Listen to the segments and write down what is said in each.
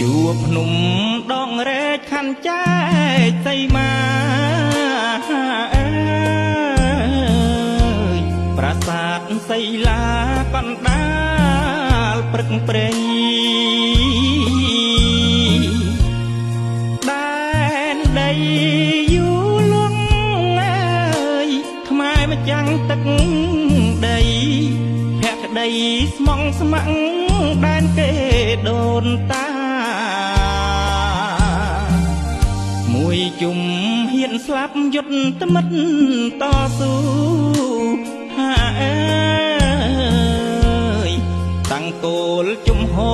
ជួបភ្នំដងរែកខាន់ចែកសីមាអើយប្រាសាទសីឡាកណ្ដាលព្រឹកព្រៃដែនដីយូលងអើយខ្មែរម្ចាំងទឹកដីភក្តីស្មងស្ម័គ្រដែនគេដូនតាមួយជុំហ៊ានស្លាប់យុទ្ធមិត្តតស៊ូហាអើយតាំងគោលជុំហោ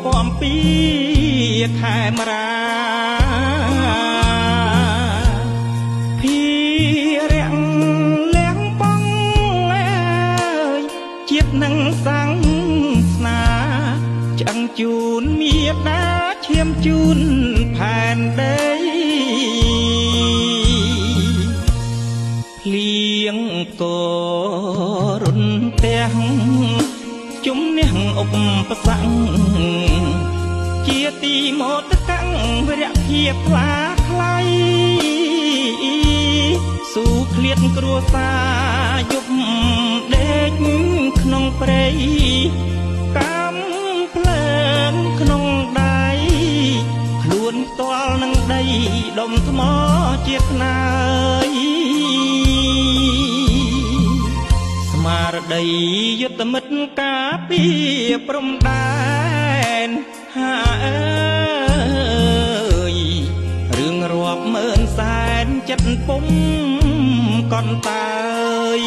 គាំពីខែមរាភីរាំងលៀងបងអើយជាតិនឹងសាំងស្នាឆ្អឹងជូនមាតាឈាមជូនផែនដីភ្លៀងករុនទាំងជំនះឧបសគ្គជាទីមោទកវរៈភាពខ្លាខ្លៃស៊ូឃ្លាតគ្រួសារយប់ដេកក្នុងព្រៃកំភ្លើងក្នុងដៃខ្លួនផ្ទាល់នឹងដីដុំថ្មជាខ្នើយស្មារតីយុទ្ធមិត្តការពារព្រំដែនហាអើយរឿងរាប់ម៉ឺនសែនចិត្តពុំកន់តើយ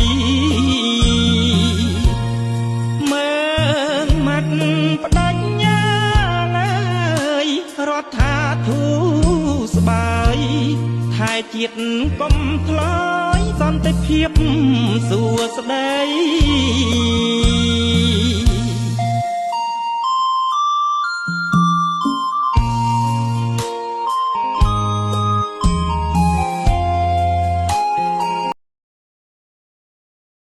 មើងមាត់បដិញ្ញាឡើយរដ្ឋាធូស្បើយថែជាតិកុំថ្លៃសន្តិភាពសួស្តី